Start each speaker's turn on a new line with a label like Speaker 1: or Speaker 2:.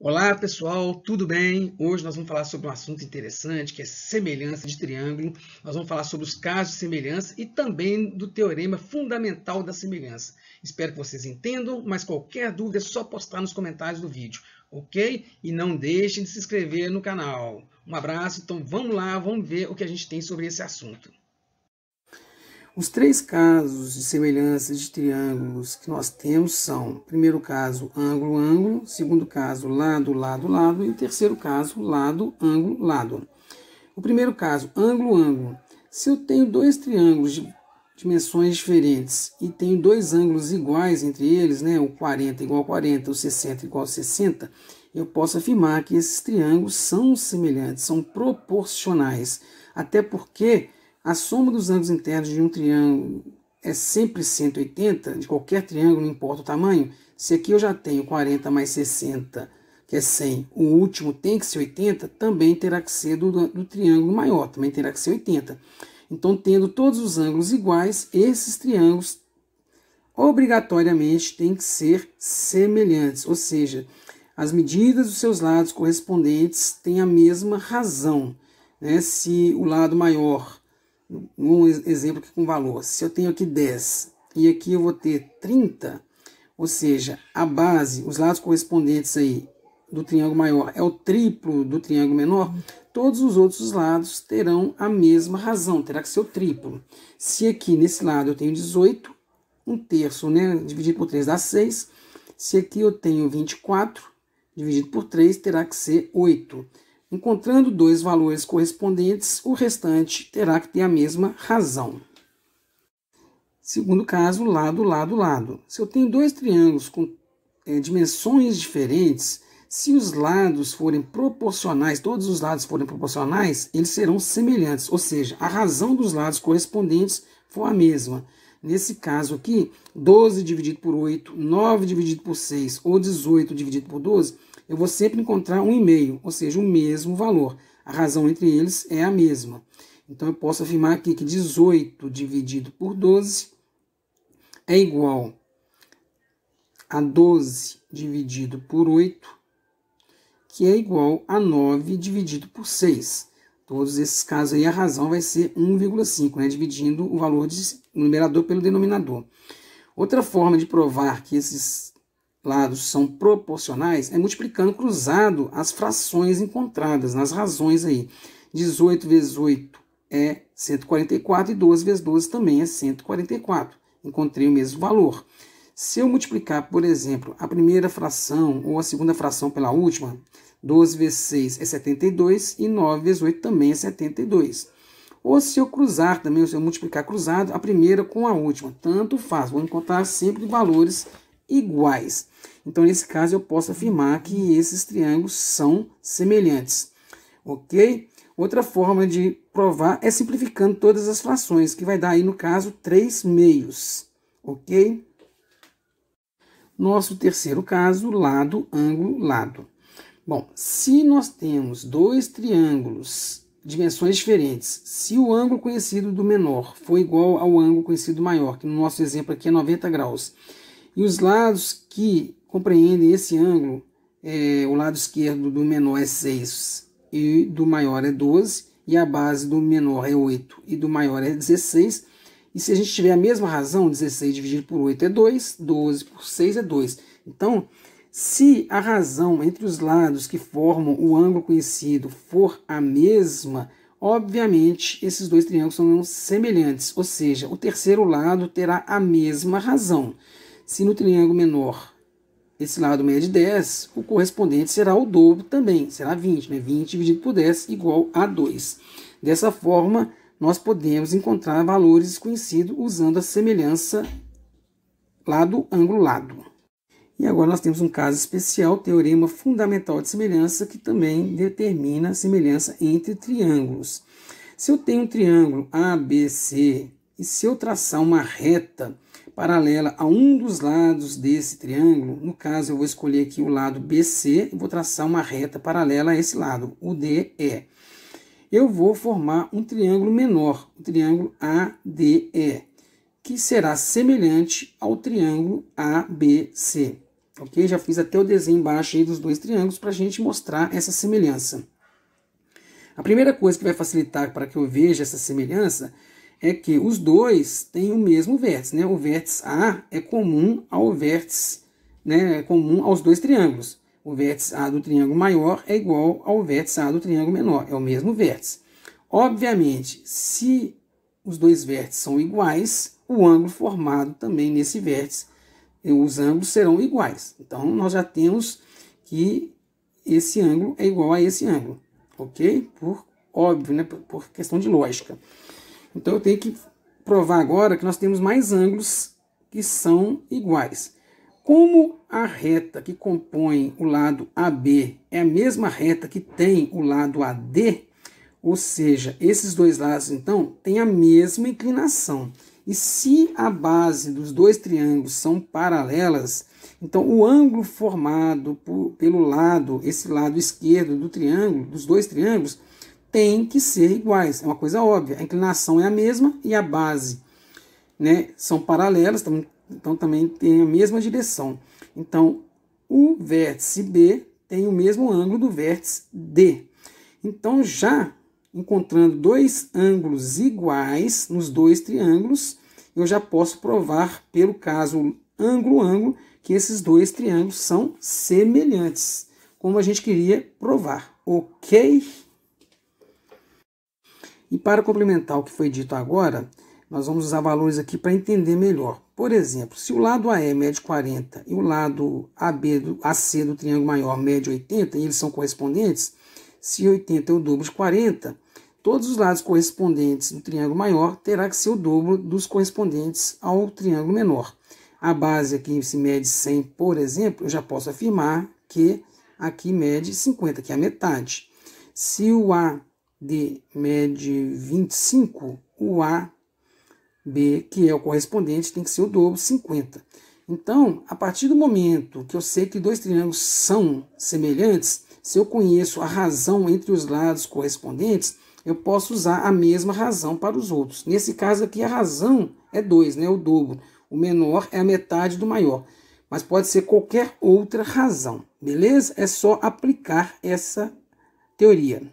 Speaker 1: Olá pessoal, tudo bem? Hoje nós vamos falar sobre um assunto interessante que é semelhança de triângulo. Nós vamos falar sobre os casos de semelhança e também do teorema fundamental da semelhança. Espero que vocês entendam, mas qualquer dúvida é só postar nos comentários do vídeo, ok? E não deixem de se inscrever no canal. Um abraço, então vamos lá, vamos ver o que a gente tem sobre esse assunto. Os três casos de semelhança de triângulos que nós temos são, primeiro caso, ângulo, ângulo, segundo caso, lado, lado, lado, e o terceiro caso, lado, ângulo, lado. O primeiro caso, ângulo, ângulo. Se eu tenho dois triângulos de dimensões diferentes e tenho dois ângulos iguais entre eles, né, o 40 igual a 40, o 60 igual a 60, eu posso afirmar que esses triângulos são semelhantes, são proporcionais, até porque a soma dos ângulos internos de um triângulo é sempre 180, de qualquer triângulo, não importa o tamanho. Se aqui eu já tenho 40 mais 60, que é 100, o último tem que ser 80, também terá que ser do triângulo maior, também terá que ser 80. Então, tendo todos os ângulos iguais, esses triângulos obrigatoriamente têm que ser semelhantes, ou seja, as medidas dos seus lados correspondentes têm a mesma razão, né? Se o lado maior, um exemplo aqui com valor, se eu tenho aqui 10 e aqui eu vou ter 30, ou seja, a base, os lados correspondentes aí do triângulo maior é o triplo do triângulo menor, todos os outros lados terão a mesma razão, terá que ser o triplo. Se aqui nesse lado eu tenho 18, um terço, né, dividido por 3 dá 6. Se aqui eu tenho 24, dividido por 3 terá que ser 8. Encontrando dois valores correspondentes, o restante terá que ter a mesma razão. Segundo caso, lado, lado, lado. Se eu tenho dois triângulos com dimensões diferentes, se os lados forem proporcionais, todos os lados forem proporcionais, eles serão semelhantes, ou seja, a razão dos lados correspondentes for a mesma. Nesse caso aqui, 12 dividido por 8, 9 dividido por 6 ou 18 dividido por 12, eu vou sempre encontrar 1,5, ou seja, o mesmo valor. A razão entre eles é a mesma. Então, eu posso afirmar aqui que 18 dividido por 12 é igual a 12 dividido por 8, que é igual a 9 dividido por 6. Todos esses casos aí, a razão vai ser 1,5, né? Dividindo o valor do numerador pelo denominador. Outra forma de provar que esses lados são proporcionais é multiplicando cruzado as frações encontradas nas razões aí. 18 vezes 8 é 144 e 12 vezes 12 também é 144. Encontrei o mesmo valor. Se eu multiplicar, por exemplo, a primeira fração ou a segunda fração pela última, 12 vezes 6 é 72 e 9 vezes 8 também é 72. Ou se eu cruzar também, se eu multiplicar cruzado, a primeira com a última, tanto faz, vou encontrar sempre valores iguais. Então, nesse caso, eu posso afirmar que esses triângulos são semelhantes, ok? Outra forma de provar é simplificando todas as frações, que vai dar aí, no caso, 3 meios, ok? Nosso terceiro caso, lado, ângulo, lado. Bom, se nós temos dois triângulos de dimensões diferentes, se o ângulo conhecido do menor for igual ao ângulo conhecido do maior, que no nosso exemplo aqui é 90 graus, e os lados que compreendem esse ângulo, o lado esquerdo do menor é 6 e do maior é 12, e a base do menor é 8 e do maior é 16, e se a gente tiver a mesma razão, 16 dividido por 8 é 2, 12 por 6 é 2. Então, se a razão entre os lados que formam o ângulo conhecido for a mesma, obviamente esses dois triângulos são semelhantes, ou seja, o terceiro lado terá a mesma razão. Se no triângulo menor esse lado mede 10, o correspondente será o dobro também, será 20, né? 20 dividido por 10 igual a 2. Dessa forma, nós podemos encontrar valores conhecidos usando a semelhança lado, ângulo, lado. E agora nós temos um caso especial, teorema fundamental de semelhança, que também determina a semelhança entre triângulos. Se eu tenho um triângulo ABC, e se eu traçar uma reta paralela a um dos lados desse triângulo, no caso eu vou escolher aqui o lado BC e vou traçar uma reta paralela a esse lado, o DE. Eu vou formar um triângulo menor, o triângulo ADE, que será semelhante ao triângulo ABC. Ok? Já fiz até o desenho embaixo aí dos dois triângulos para a gente mostrar essa semelhança. A primeira coisa que vai facilitar para que eu veja essa semelhança é que os dois têm o mesmo vértice, né? O vértice A é comum ao vértice, né? É comum aos dois triângulos. O vértice A do triângulo maior é igual ao vértice A do triângulo menor, é o mesmo vértice. Obviamente, se os dois vértices são iguais, o ângulo formado também nesse vértice, os ângulos serão iguais. Então, nós já temos que esse ângulo é igual a esse ângulo, ok? Por óbvio, né? Por questão de lógica. Então, eu tenho que provar agora que nós temos mais ângulos que são iguais. Como a reta que compõe o lado AB é a mesma reta que tem o lado AD, ou seja, esses dois lados, então, têm a mesma inclinação. E se a base dos dois triângulos são paralelas, então o ângulo formado pelo lado, esse lado esquerdo do triângulo, dos dois triângulos, tem que ser iguais. É uma coisa óbvia. A inclinação é a mesma e a base, né, são paralelas, então também tem a mesma direção. Então, o vértice B tem o mesmo ângulo do vértice D. Então, já encontrando dois ângulos iguais nos dois triângulos, eu já posso provar, pelo caso ângulo-ângulo, que esses dois triângulos são semelhantes, como a gente queria provar, ok? E para complementar o que foi dito agora, nós vamos usar valores aqui para entender melhor. Por exemplo, se o lado AE mede 40 e o lado AC do triângulo maior mede 80, e eles são correspondentes, se 80 é o dobro de 40, todos os lados correspondentes do triângulo maior terá que ser o dobro dos correspondentes ao triângulo menor. A base aqui se mede 100, por exemplo, eu já posso afirmar que aqui mede 50, que é a metade. Se o AD mede 25, o AB, que é o correspondente, tem que ser o dobro, 50. Então, a partir do momento que eu sei que dois triângulos são semelhantes, se eu conheço a razão entre os lados correspondentes, eu posso usar a mesma razão para os outros. Nesse caso aqui, a razão é 2, né? O dobro. O menor é a metade do maior. Mas pode ser qualquer outra razão, beleza? É só aplicar essa teoria.